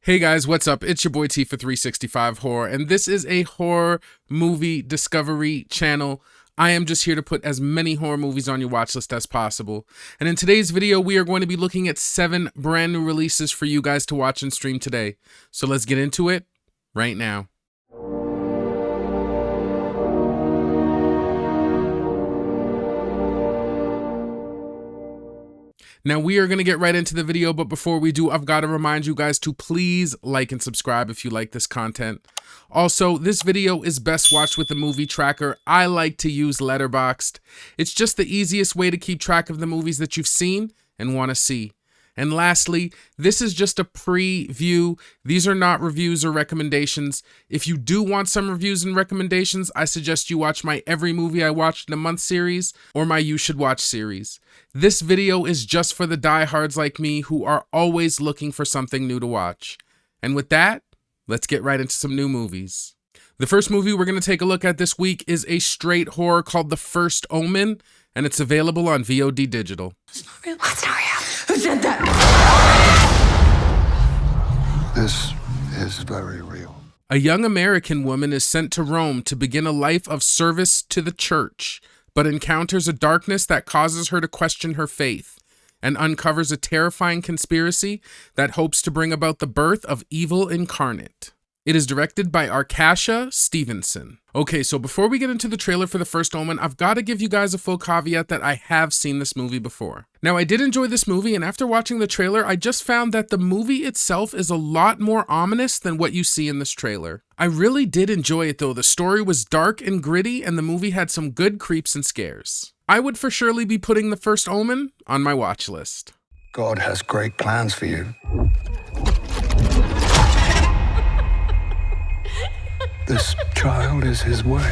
Hey guys, what's up? It's your boy T for 365 Horror, and this is a horror movie discovery channel. I am just here to put as many horror movies on your watch list as possible. And in today's video, we are going to be looking at 7 brand new releases for you guys to watch and stream today. So let's get into it right now. Now we are going to get right into the video, but before we do, I've got to remind you guys to please like and subscribe if you like this content. Also, this video is best watched with a movie tracker. I like to use Letterboxd. It's just the easiest way to keep track of the movies that you've seen and want to see. And lastly, this is just a preview. These are not reviews or recommendations. If you do want some reviews and recommendations, I suggest you watch my Every Movie I Watched in a Month series or my You Should Watch series. This video is just for the diehards like me who are always looking for something new to watch. And with that, let's get right into some new movies. The first movie we're going to take a look at this week is a straight horror called The First Omen, and it's available on VOD Digital. It's not real. It's not real. Who said that? This is very real. A young American woman is sent to Rome to begin a life of service to the church, but encounters a darkness that causes her to question her faith and uncovers a terrifying conspiracy that hopes to bring about the birth of evil incarnate. It is directed by Arkasha Stevenson. Okay, so before we get into the trailer for The First Omen, I've got to give you guys a full caveat that I have seen this movie before. Now, I did enjoy this movie, and after watching the trailer, I just found that the movie itself is a lot more ominous than what you see in this trailer. I really did enjoy it though. The story was dark and gritty, and the movie had some good creeps and scares. I would for surely be putting The First Omen on my watch list. God has great plans for you. This child is his way.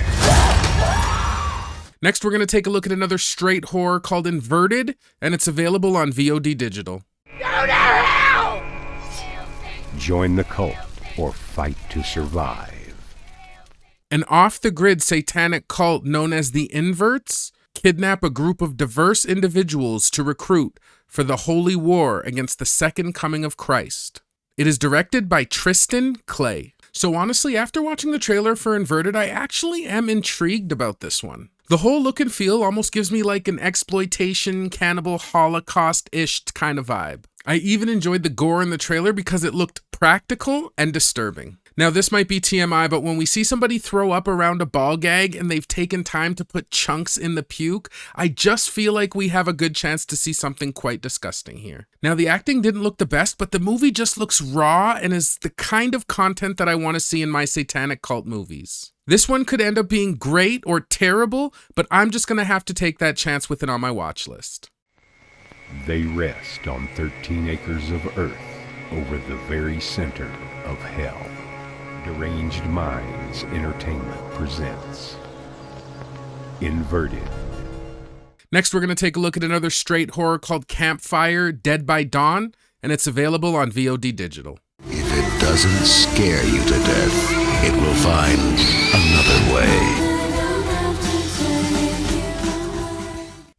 Next, we're going to take a look at another straight horror called Inverted, and it's available on VOD Digital. Go to hell! Join the cult or fight to survive. An off-the-grid satanic cult known as the Inverts kidnap a group of diverse individuals to recruit for the holy war against the second coming of Christ. It is directed by Tristan Clay. So honestly, after watching the trailer for Inverted, I actually am intrigued about this one. The whole look and feel almost gives me like an exploitation, cannibal, Holocaust-ish kind of vibe. I even enjoyed the gore in the trailer because it looked practical and disturbing. Now this might be TMI, but when we see somebody throw up around a ball gag and they've taken time to put chunks in the puke, I just feel like we have a good chance to see something quite disgusting here. Now the acting didn't look the best, but the movie just looks raw and is the kind of content that I want to see in my satanic cult movies. This one could end up being great or terrible, but I'm just going to have to take that chance with it on my watch list. They rest on 13 acres of earth over the very center of hell. Deranged Minds Entertainment presents Inverted. Next, we're going to take a look at another straight horror called Campfire, Dead by Dawn, and it's available on VOD Digital. If it doesn't scare you to death, it will find another way.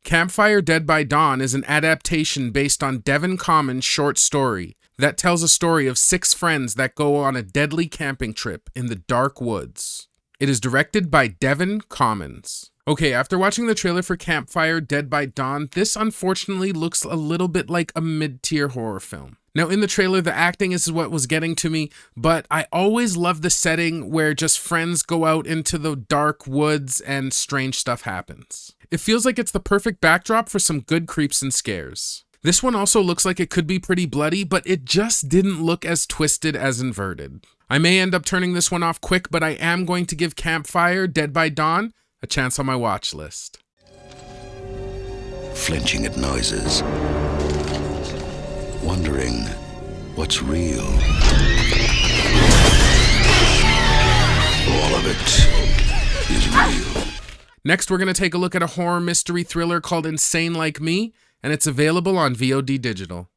Campfire, Dead by Dawn is an adaptation based on Devin Common's short story that tells a story of 6 friends that go on a deadly camping trip in the dark woods. It is directed by Devin Commons. Okay, after watching the trailer for Campfire, Dead by Dawn, this unfortunately looks a little bit like a mid-tier horror film. Now in the trailer, the acting is what was getting to me, but I always love the setting where just friends go out into the dark woods and strange stuff happens. It feels like it's the perfect backdrop for some good creeps and scares. This one also looks like it could be pretty bloody, but it just didn't look as twisted as Inverted. I may end up turning this one off quick, but I am going to give Campfire, Dead by Dawn a chance on my watch list. Flinching at noises. Wondering what's real. All of it is real. Next, we're going to take a look at a horror mystery thriller called Insane Like Me, and it's available on VOD Digital.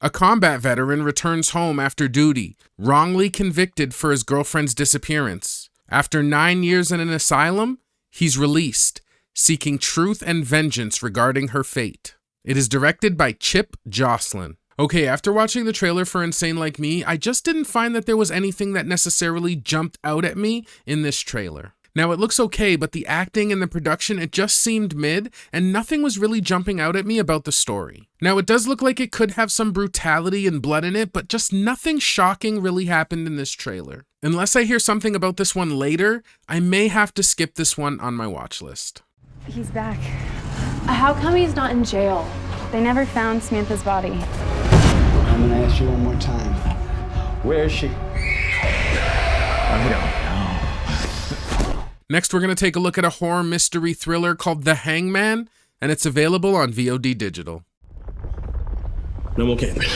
A combat veteran returns home after duty, wrongly convicted for his girlfriend's disappearance. After 9 years in an asylum, he's released, seeking truth and vengeance regarding her fate. It is directed by Chip Jocelyn. Okay, after watching the trailer for Insane Like Me, I just didn't find that there was anything that necessarily jumped out at me in this trailer. Now, it looks okay, but the acting and the production, it just seemed mid, and nothing was really jumping out at me about the story. Now, it does look like it could have some brutality and blood in it, but just nothing shocking really happened in this trailer. Unless I hear something about this one later, I may have to skip this one on my watch list. He's back. How come he's not in jail? They never found Samantha's body. I'm gonna ask you one more time. Where is she? I don't know. Next, we're going to take a look at a horror mystery thriller called The Hangman, and it's available on VOD Digital. No more camping.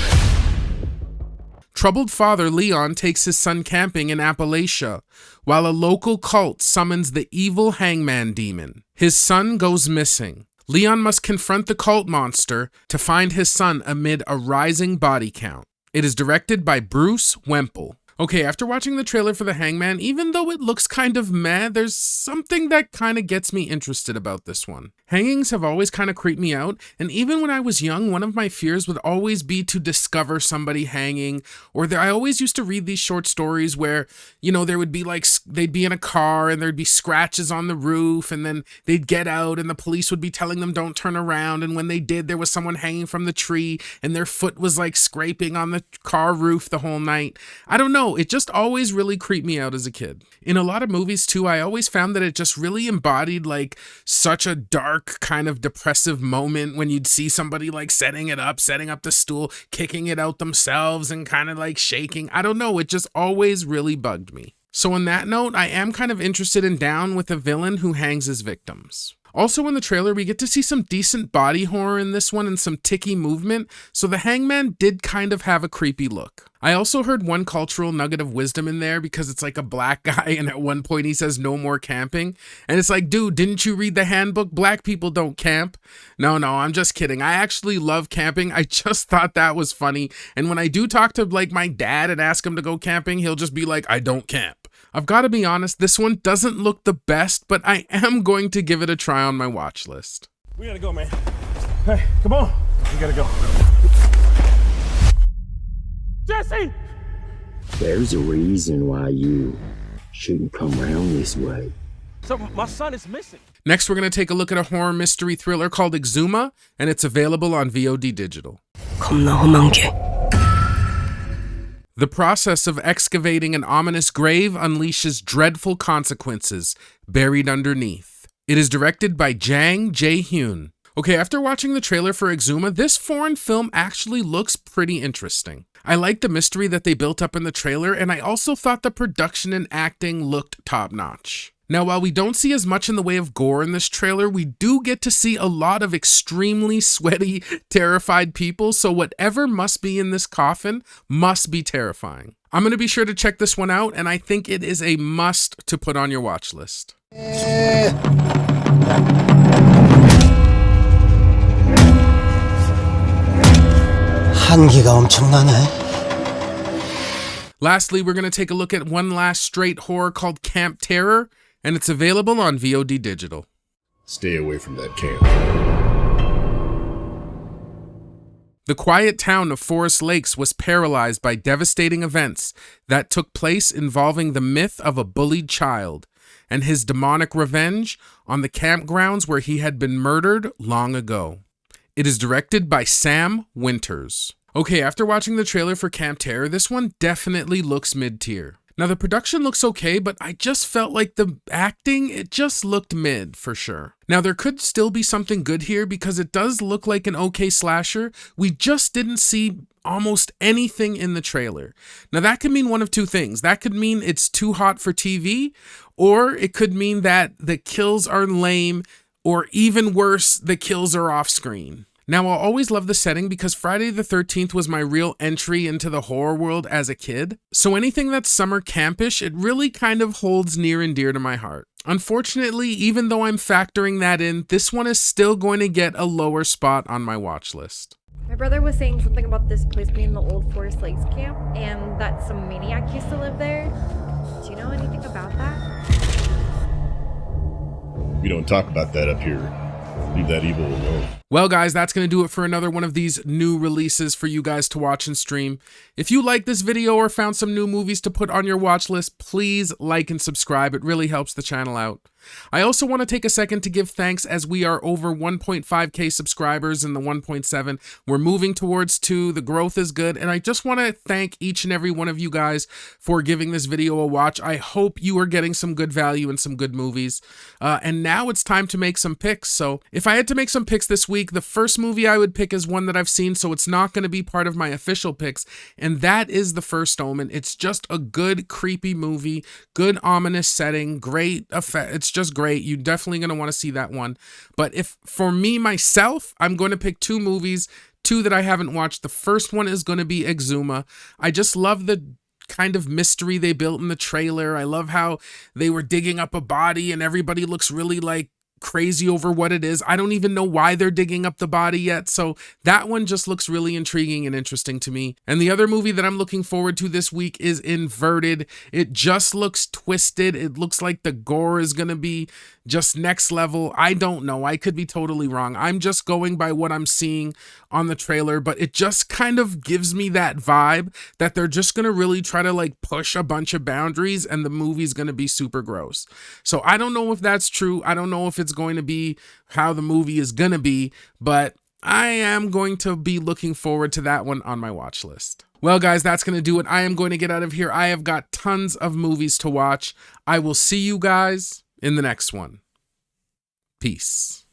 Troubled father Leon takes his son camping in Appalachia, while a local cult summons the evil Hangman demon. His son goes missing. Leon must confront the cult monster to find his son amid a rising body count. It is directed by Bruce Wemple. Okay, after watching the trailer for The Hangman, even though it looks kind of meh, there's something that kind of gets me interested about this one. Hangings have always kind of creeped me out, and even when I was young, one of my fears would always be to discover somebody hanging, or I always used to read these short stories where, you know, there would be like, they'd be in a car and there'd be scratches on the roof, and then they'd get out and the police would be telling them don't turn around, and when they did, there was someone hanging from the tree and their foot was like scraping on the car roof the whole night. I don't know. It just always really creeped me out as a kid. In a lot of movies too, I always found that it just really embodied like such a dark kind of depressive moment when you'd see somebody like setting up the stool, kicking it out themselves and kind of like shaking. I don't know. It just always really bugged me. So on that note, I am kind of interested and down with a villain who hangs his victims. Also in the trailer, we get to see some decent body horror in this one and some ticky movement, so the Hangman did kind of have a creepy look. I also heard one cultural nugget of wisdom in there because it's like a black guy and at one point he says no more camping. And it's like, dude, didn't you read the handbook? Black people don't camp. No, I'm just kidding. I actually love camping. I just thought that was funny. And when I do talk to like my dad and ask him to go camping, he'll just be like, I don't camp. I've got to be honest, this one doesn't look the best, but I am going to give it a try on my watch list. We gotta go, man. Hey, come on. We gotta go. Jesse! There's a reason why you shouldn't come around this way. So my son is missing. Next, we're going to take a look at a horror mystery thriller called Exhuma, and it's available on VOD Digital. The process of excavating an ominous grave unleashes dreadful consequences buried underneath. It is directed by Jang Jae-hyun. Okay, after watching the trailer for Exhuma, this foreign film actually looks pretty interesting. I like the mystery that they built up in the trailer, and I also thought the production and acting looked top-notch. Now, while we don't see as much in the way of gore in this trailer, we do get to see a lot of extremely sweaty, terrified people, so whatever must be in this coffin must be terrifying. I'm going to be sure to check this one out, and I think it is a must to put on your watch list. 한기가 엄청나네. Lastly, we're going to take a look at one last straight horror called Camp Terror, and it's available on VOD Digital. Stay away from that camp. The quiet town of Forest Lakes was paralyzed by devastating events that took place involving the myth of a bullied child and his demonic revenge on the campgrounds where he had been murdered long ago. It is directed by Sam Winters. Okay, after watching the trailer for Camp Terror, this one definitely looks mid-tier. Now, the production looks okay, but I just felt like the acting, it just looked mid for sure. Now, there could still be something good here because it does look like an okay slasher. We just didn't see almost anything in the trailer. Now, that could mean one of two things. That could mean it's too hot for TV, or it could mean that the kills are lame, or even worse, the kills are off screen. Now, I'll always love the setting because Friday the 13th was my real entry into the horror world as a kid. So anything that's summer campish, it really kind of holds near and dear to my heart. Unfortunately, even though I'm factoring that in, this one is still going to get a lower spot on my watch list. My brother was saying something about this place being the old Forest Lakes camp and that some maniac used to live there. Do you know anything about that? We don't talk about that up here. Leave that evil alone. Well, guys, that's going to do it for another one of these new releases for you guys to watch and stream. If you like this video or found some new movies to put on your watch list, please like and subscribe. It really helps the channel out. I also want to take a second to give thanks as we are over 1.5k subscribers in the 1.7. We're moving towards 2. The growth is good. And I just want to thank each and every one of you guys for giving this video a watch. I hope you are getting some good value and some good movies. And now it's time to make some picks. So if I had to make some picks this week, the first movie I would pick is one that I've seen, so it's not going to be part of my official picks. And that is The First Omen. It's just a good, creepy movie, good ominous setting, great effect. It's just great. You're definitely going to want to see that one. But if for me, myself, I'm going to pick 2 movies, 2 that I haven't watched. The first one is going to be Exhuma. I just love the kind of mystery they built in the trailer. I love how they were digging up a body and everybody looks really like crazy over what it is. I don't even know why they're digging up the body yet. So that one just looks really intriguing and interesting to me. And the other movie that I'm looking forward to this week is Inverted. It just looks twisted. It looks like the gore is going to be just next level. I don't know. I could be totally wrong. I'm just going by what I'm seeing on the trailer, but it just kind of gives me that vibe that they're just going to really try to like push a bunch of boundaries and the movie's going to be super gross. So I don't know if that's true. I don't know if it's going to be how the movie is going to be, but I am going to be looking forward to that one on my watch list. Well, guys, that's going to do it. I am going to get out of here. I have got tons of movies to watch. I will see you guys in the next one. Peace.